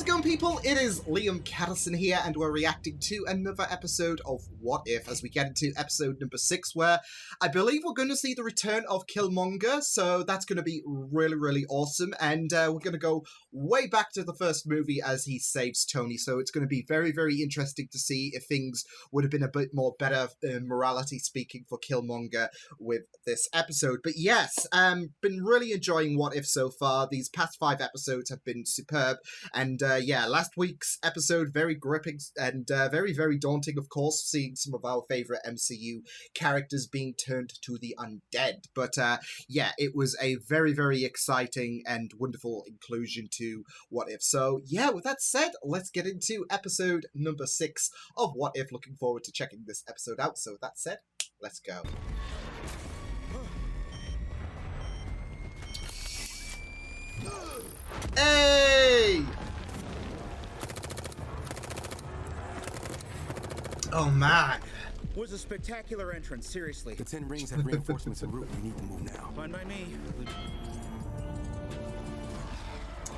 How's it going, people? It is Liam Cattison here, and we're reacting to another episode of What If, as we get into episode number 6, where I believe we're going to see the return of Killmonger, so that's going to be really, really awesome, and we're going to go way back to the first movie as he saves Tony, so it's going to be very, very interesting to see if things would have been a bit more better, morality speaking, for Killmonger with this episode. But yes, been really enjoying What If so far. These past 5 episodes have been superb, and yeah, last week's episode, very gripping and very, very daunting, of course, seeing some of our favourite MCU characters being turned to the undead. But yeah, it was a very, very exciting and wonderful inclusion to What If. So yeah, with that said, let's get into episode number 6 of What If. Looking forward to checking this episode out. So with that said, let's go. Hey! Oh man. Was a spectacular entrance, seriously. The 10 rings have reinforcements en route. We need to move now. Fine by me.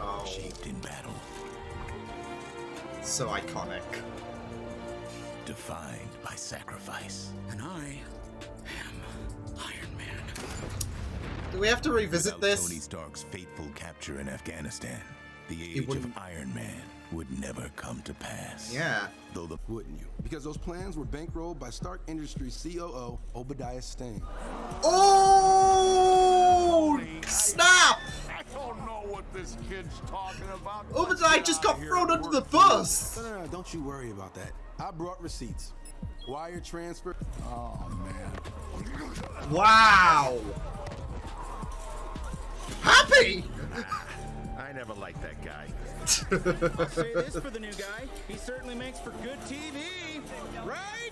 Oh, Shaped in battle. so iconic. Defined by sacrifice. And I am Iron Man. Do we have to revisit Without this? Tony Stark's fateful capture in Afghanistan, the age of Iron Man would never come to pass. Yeah. Though the Wouldn't you? Because those plans were bankrolled by Stark Industries COO Obadiah Stane. Oh! Snap! I don't know what this kid's talking about. Obadiah just got thrown under the bus! No, don't you worry about that. I brought receipts. Wire transfer. Oh, man. Wow! Happy? I never liked that guy. I'll say this for the new guy. He certainly makes for good TV. Right?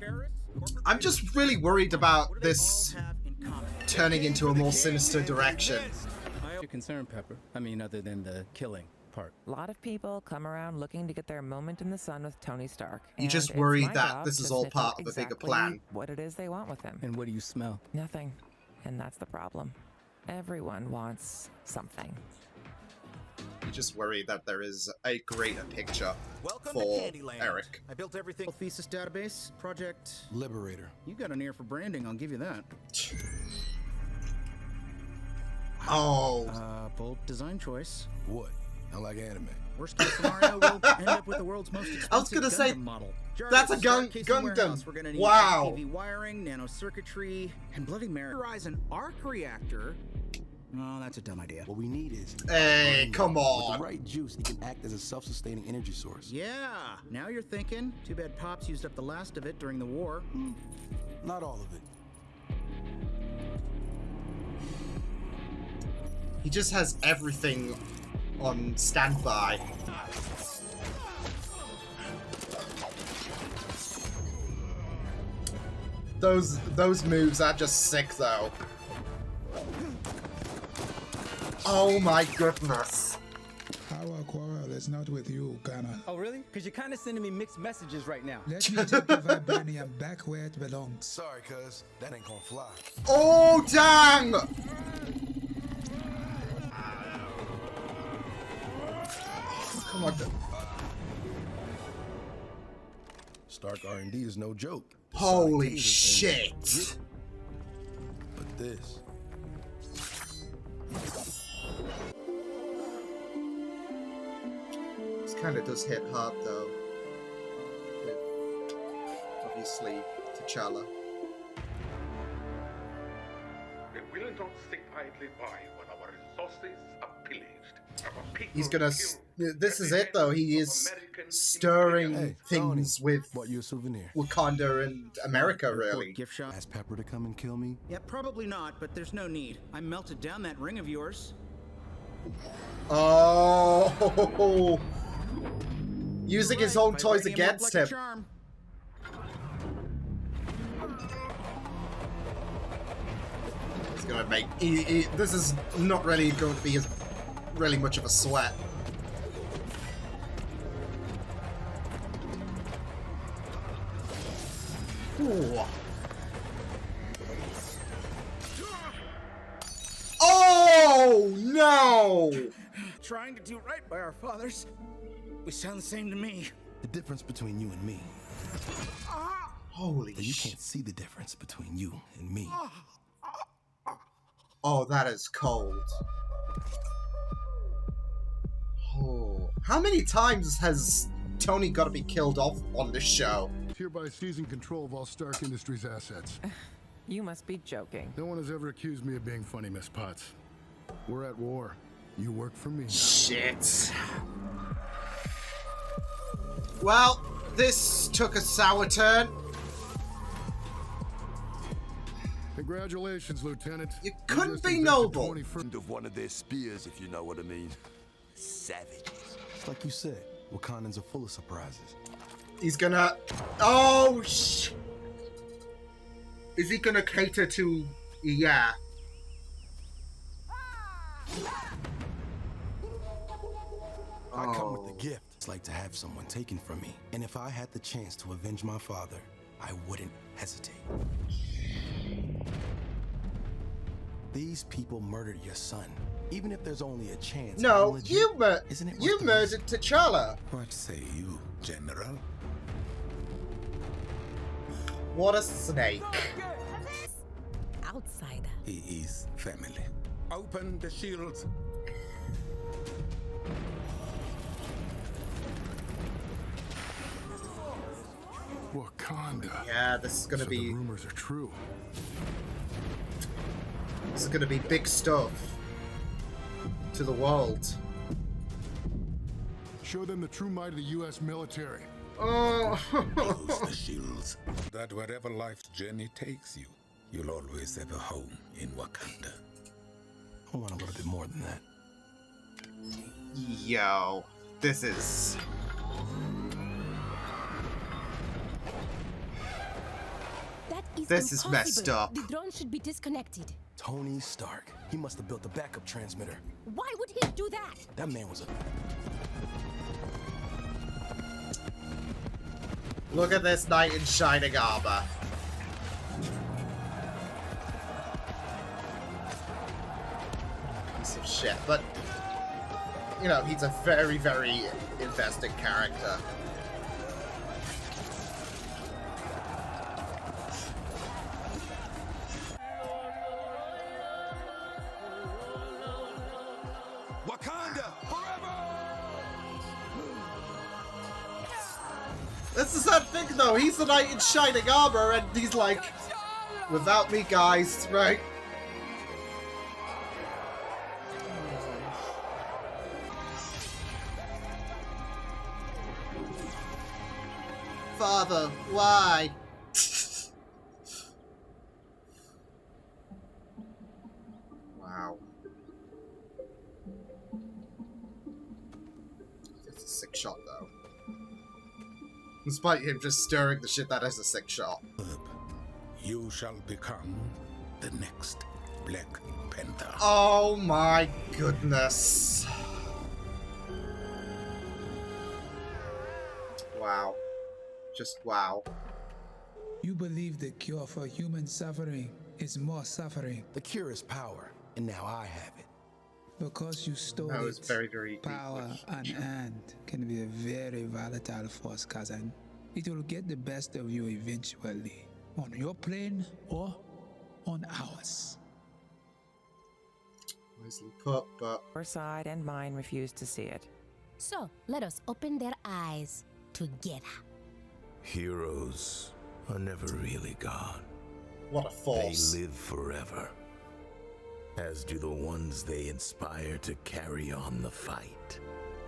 Terrorists? I'm just really worried about What do they this all have in common? turning into a more sinister direction. You're concerned, Pepper. I mean, other than the killing part. A lot of people come around looking to get their moment in the sun with Tony Stark. You just and it's worry my that job this to is all sniff part out of a bigger exactly plan. what it is they want with him. And what do you smell? Nothing. And that's the problem. Everyone wants something. You just worry that there is a greater picture Welcome for to Candyland. Eric. I built everything. Thesis database project. Liberator. You got an ear for branding, I'll give you that. Oh, Bold design choice. What? I like anime. Worst case scenario, we'll end up with the world's most expensive I was gonna say, Gundam model. that's a Jarvis, Starcase and Gundam. Warehouse. We're gonna need Wow. TV wiring, nano circuitry, and Bloody Mary. An arc reactor. No, that's a dumb idea. What we need is. hey, come With on. the right juice, it can act as a self-sustaining energy source. Yeah, now you're thinking. Too bad Pops used up the last of it during the war. Not all of it. He just has everything on standby. Those moves are just sick, though. Oh my goodness. Our quarrel is not with you, Ghana. Oh, really? Because you're kind of sending me mixed messages right now. Let me take the vibranium back where it belongs. Sorry, cuz. That ain't gonna fly. Oh, dang! Come on. Stark R&D is no joke. The Holy sonic taser shit. thing- But this. This kind of does hit hard, though. With, obviously, T'Challa. We will not sit idly by when our resources are pillaged. Our people He's gonna. killed. This is it, though. He is stirring Hey, things Tony, with bought you a souvenir. Wakanda and America, really. Gift shop. Ask Pepper to come and kill me. Yeah, probably not, but there's no need. I melted down that ring of yours. Oh, using his own toys Vibranium against worked like a him. charm. It's gonna make. This is not really going to be really much of a sweat. Ooh. Oh no! trying to do right by our fathers. We sound the same to me. The difference between you and me, Holy that you shit. can't see the difference between you and me. Oh, that is cold. Oh. How many times has Tony got to be killed off on this show? Hereby seizing control of all Stark Industries assets. You must be joking. No one has ever accused me of being funny, Miss Potts. We're at war. You work for me now. Shit. Well, this took a sour turn. Congratulations, Lieutenant. You You couldn't just be invented noble. 21st Of one of their spears, if you know what I mean. Savages. It's like you said, Wakandans are full of surprises. He's gonna... Oh, sh... Is he gonna cater to... Yeah. I come with a gift. It's like to have someone taken from me. And if I had the chance to avenge my father, I wouldn't hesitate. These people murdered your son. Even if there's only a chance. No, I'm legit. you Isn't it you worth the murdered T'Challa. What say you, General? What a snake. Outsider. He is family. Open the shields. Wakanda. Yeah, this is gonna So the be... rumors are true. This is gonna be big stuff. To the world. Show them the true might of the U.S. military. Oh... Close the shields. That wherever life's journey takes you, you'll always have a home in Wakanda. I want a little bit more than that. Yo. This is... This is messed up. The drone should be disconnected. Tony Stark. He must have built a backup transmitter. Why would he do that? That man was a... Look at this knight in shining armor. Piece of shit, but... You know, he's a very, very investing character. Wakanda forever! This is that thing, though. He's the knight in shining armor, and he's like, without me, guys, right? Father, why? Wow. It's a sick shot, though. Despite him just stirring the shit, that is a sick shot. You shall become the next Black Panther. Oh my goodness. Wow. Just wow. You believe the cure for human suffering is more suffering The cure is power, and now I have it. because you stole That was it. very, very Power unearned can be a very volatile force, cousin. It will get the best of you eventually, on your plane or on ours. wisely put, but Your side and mine refuse to see it. So, let us open their eyes together. Heroes are never really gone. what a They force. live forever. As do the ones they inspire to carry on the fight.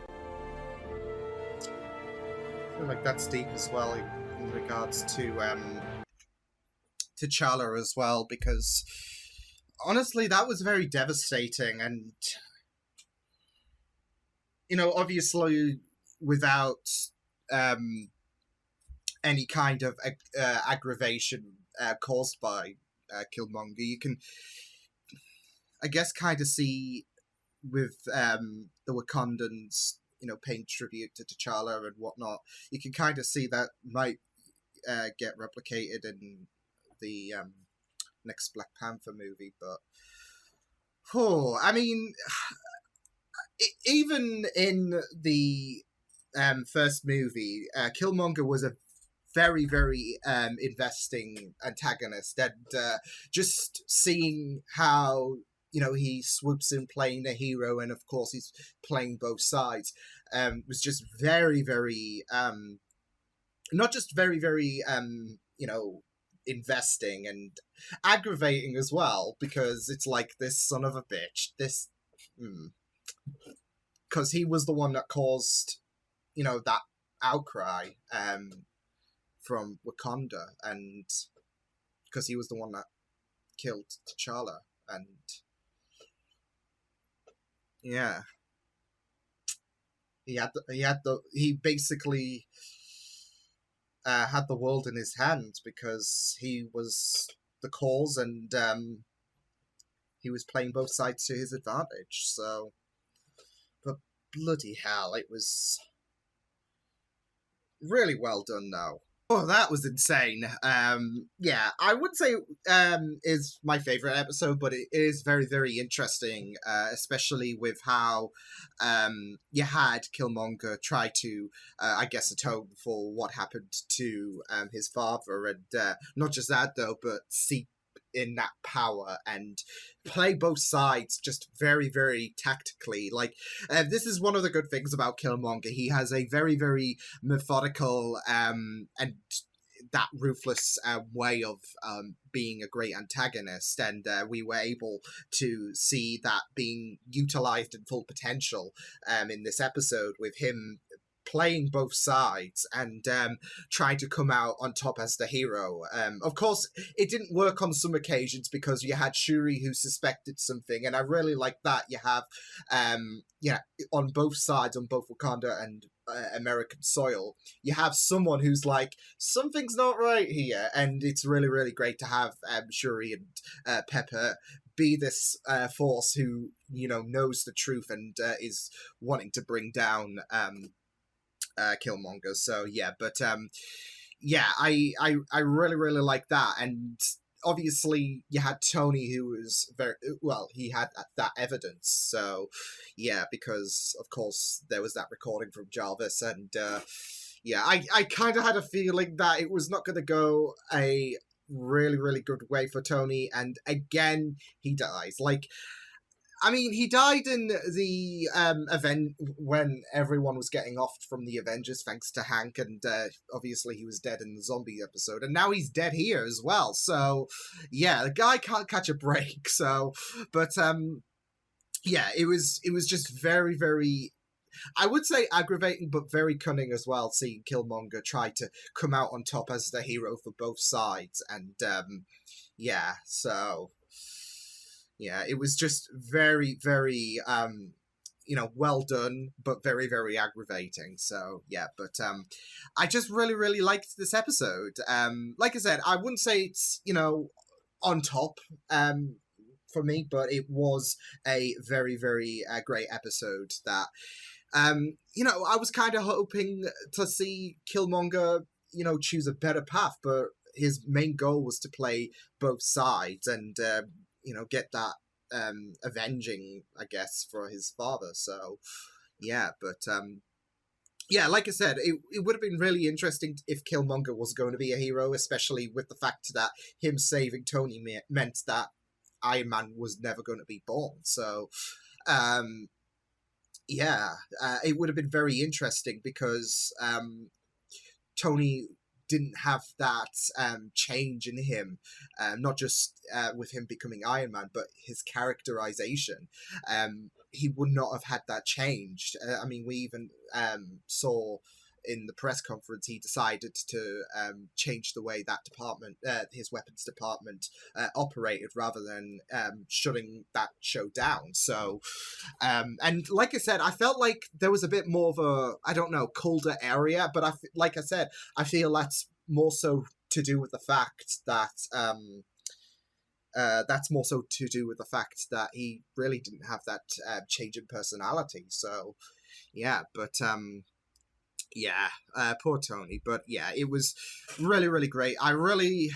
I feel like that's deep as well in regards to T'Challa as well, because honestly that was very devastating, and you know, obviously without any kind of aggravation caused by Killmonger, you can, I guess, kind of see with the Wakandans, you know, paying tribute to T'Challa and whatnot, you can kind of see that might get replicated in the next Black Panther movie. But, I mean, even in the first movie, Killmonger was a very, very investing antagonist, and just seeing how he swoops in playing a hero, and of course he's playing both sides, was just very, very not just very, very investing and aggravating as well, because it's like, this son of a bitch, this because he was the one that caused that outcry from Wakanda, and because he was the one that killed T'Challa, and yeah, he basically had the world in his hands because he was the cause, and he was playing both sides to his advantage. So, but bloody hell, it was really well done now. Oh, that was insane. Yeah, I would say is my favorite episode, but it is very, very interesting, especially with how you had Killmonger try to, I guess, atone for what happened to his father, and not just that though, but seek in that power and play both sides just very, very tactically. Like, this is one of the good things about Killmonger. He has a very, very methodical and that ruthless way of being a great antagonist, and we were able to see that being utilized in full potential in this episode, with him playing both sides and trying to come out on top as the hero. Of course, it didn't work on some occasions because you had Shuri who suspected something, and I really like that you have, on both sides, on both Wakanda and American soil, you have someone who's like, something's not right here, and it's really, really great to have Shuri and Pepper be this force who knows the truth and is wanting to bring down Killmonger. So yeah, but yeah, I really, really like that. And obviously you had Tony, who was very well, he had that evidence, so yeah, because of course there was that recording from Jarvis, and yeah, I kind of had a feeling that it was not going to go a really, really good way for Tony, and again he dies. Like, I mean, he died in the event when everyone was getting off from the Avengers, thanks to Hank, and obviously he was dead in the zombie episode, and now he's dead here as well. So, yeah, the guy can't catch a break. So, but yeah, it was just very, very, I would say aggravating, but very cunning as well, seeing Killmonger try to come out on top as the hero for both sides, and yeah, so. Yeah, it was just very, very, well done, but very, very aggravating. So, yeah, but I just really, really liked this episode. Like I said, I wouldn't say it's, on top for me, but it was a very, very great episode that, I was kind of hoping to see Killmonger, choose a better path, but his main goal was to play both sides and, get that avenging, I guess, for his father. So, yeah, but yeah, like I said, it would have been really interesting if Killmonger was going to be a hero, especially with the fact that him saving Tony meant that Iron Man was never going to be born. So, yeah, it would have been very interesting because Tony didn't have that change in him, not just with him becoming Iron Man, but his characterization. He would not have had that changed. I mean, we even saw in the press conference he decided to change the way that department, his weapons department, operated, rather than shutting that show down. So, and like I said, I felt like there was a bit more of a, I don't know, colder area, but like I said, I feel that's more so to do with the fact that that's more so to do with the fact that he really didn't have that change in personality. So, yeah, but yeah, poor Tony. But yeah, it was really, really great. I really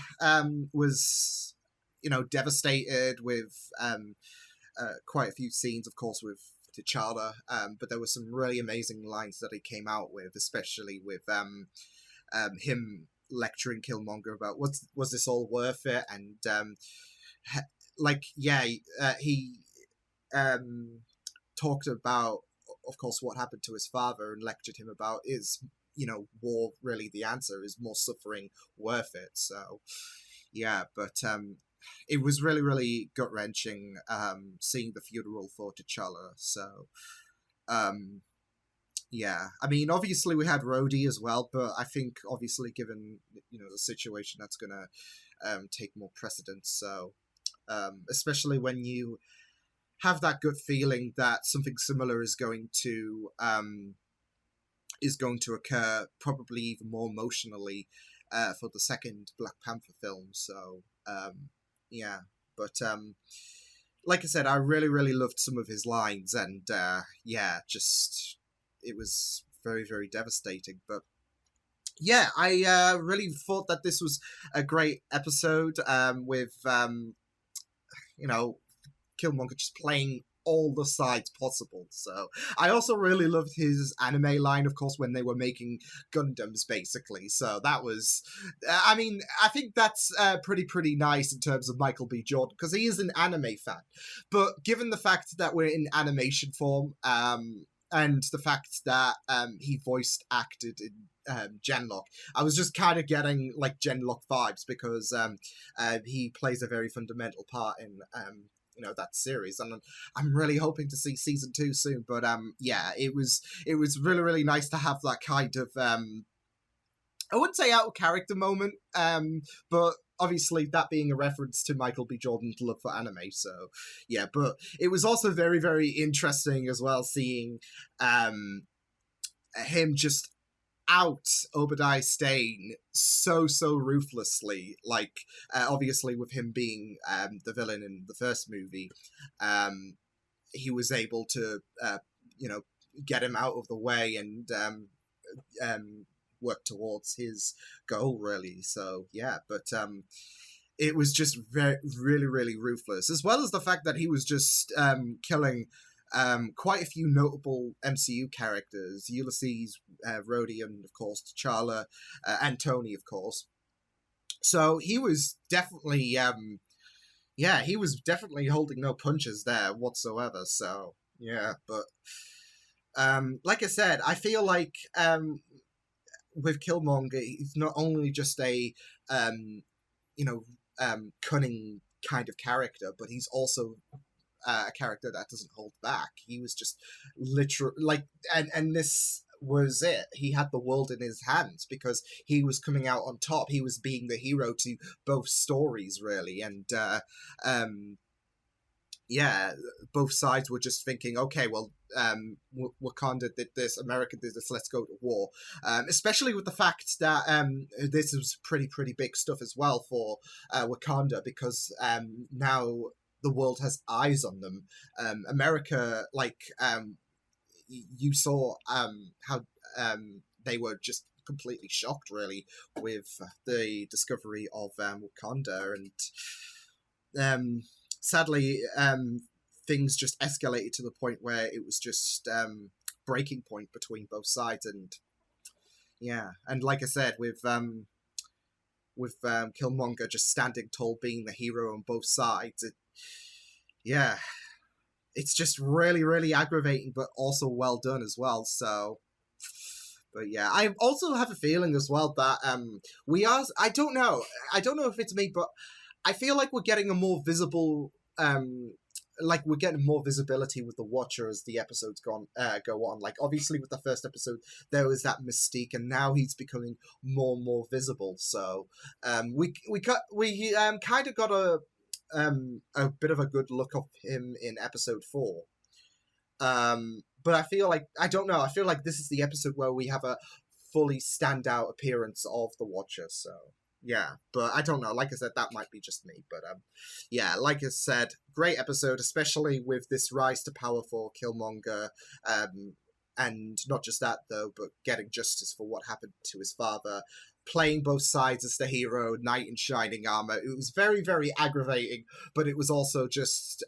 was, devastated with quite a few scenes, of course, with T'Challa, but there were some really amazing lines that he came out with, especially with him lecturing Killmonger about was this all worth it, and he talked about, of course, what happened to his father and lectured him about is, war really the answer? Is more suffering worth it? So, yeah, but it was really, really gut-wrenching seeing the funeral for T'Challa. So, yeah, I mean, obviously we had Rhodey as well, but I think, obviously, given, the situation, that's going to take more precedence. So, especially when you have that gut feeling that something similar is going to occur, probably even more emotionally, for the second Black Panther film. So, yeah, but like I said, I really, really loved some of his lines, and just it was very, very devastating. But yeah, I really thought that this was a great episode, with Killmonger just playing all the sides possible. So I also really loved his anime line, of course, when they were making Gundams, basically. So that was, I mean, I think that's pretty nice in terms of Michael B. Jordan, because he is an anime fan. But given the fact that we're in animation form, and the fact that he voiced acted in Genlock, I was just kind of getting like Genlock vibes, because he plays a very fundamental part in that series, and I'm really hoping to see season 2 soon. But yeah, it was really, really nice to have that kind of I wouldn't say out of character moment, but obviously that being a reference to Michael B. Jordan's love for anime. So yeah, but it was also very, very interesting as well, seeing him just out Obadiah Stane so ruthlessly, like obviously with him being the villain in the first movie, he was able to get him out of the way and work towards his goal, really. So yeah, but it was just really, really ruthless, as well as the fact that he was just killing quite a few notable MCU characters: Ulysses, Rhodey, and of course T'Challa, and Tony, of course. So he was definitely, he was definitely holding no punches there whatsoever. So yeah, but like I said, I feel like with Killmonger, he's not only just a cunning kind of character, but he's also a character that doesn't hold back. He was just literally like, and this was it. He had the world in his hands because he was coming out on top. He was being the hero to both stories, really, and both sides were just thinking, okay, well, Wakanda did this, America did this, let's go to war. Especially with the fact that this was pretty big stuff as well for Wakanda, because now the world has eyes on them. America, like, you saw how they were just completely shocked, really, with the discovery of Wakanda, and sadly, things just escalated to the point where it was just breaking point between both sides, and yeah, and like I said, with Killmonger just standing tall, being the hero on both sides, it's just really aggravating, but also well done as well. So, but yeah, I also have a feeling as well that I don't know if it's me, but I feel like we're getting a more visible, we're getting more visibility with the Watcher as the episodes go on. Like, obviously with the first episode, there was that mystique, and now he's becoming more and more visible. So, we kind of got a bit of a good look of him in episode 4. But I feel like, I don't know, I feel like this is the episode where we have a fully standout appearance of the Watcher. So yeah, but I don't know. Like I said, that might be just me. But yeah, like I said, great episode, especially with this rise to power for Killmonger. And not just that, though, but getting justice for what happened to his father. Playing both sides as the hero, knight in shining armor. It was very aggravating, but it was also just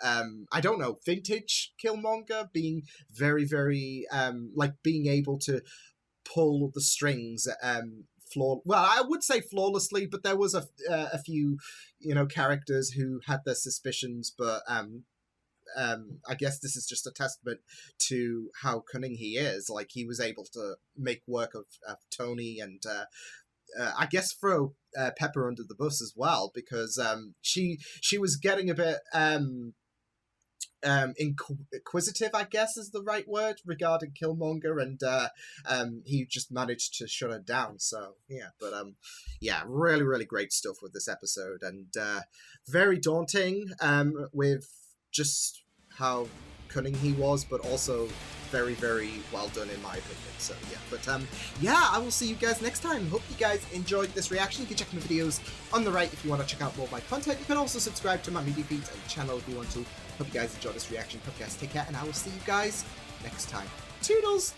I don't know, vintage Killmonger, being very, very, like, being able to pull the strings, well, I would say flawlessly, but there was a few, you know, characters who had their suspicions, but I guess this is just a testament to how cunning he is. Like, he was able to make work of Tony, and I guess throw Pepper under the bus as well, because she was getting a bit inquisitive, I guess is the right word, regarding Killmonger, and he just managed to shut her down. So yeah, but yeah, really, really great stuff with this episode, and very daunting with just how cunning he was, but also very, very well done in my opinion. So yeah, but yeah, I will see you guys next time. Hope you guys enjoyed this reaction. You can check my videos on the right if you want to check out more of my content. You can also subscribe to my media feeds and channel if you want to. Hope you guys enjoyed this reaction. Hope you guys take care, and I will see you guys next time. Toodles!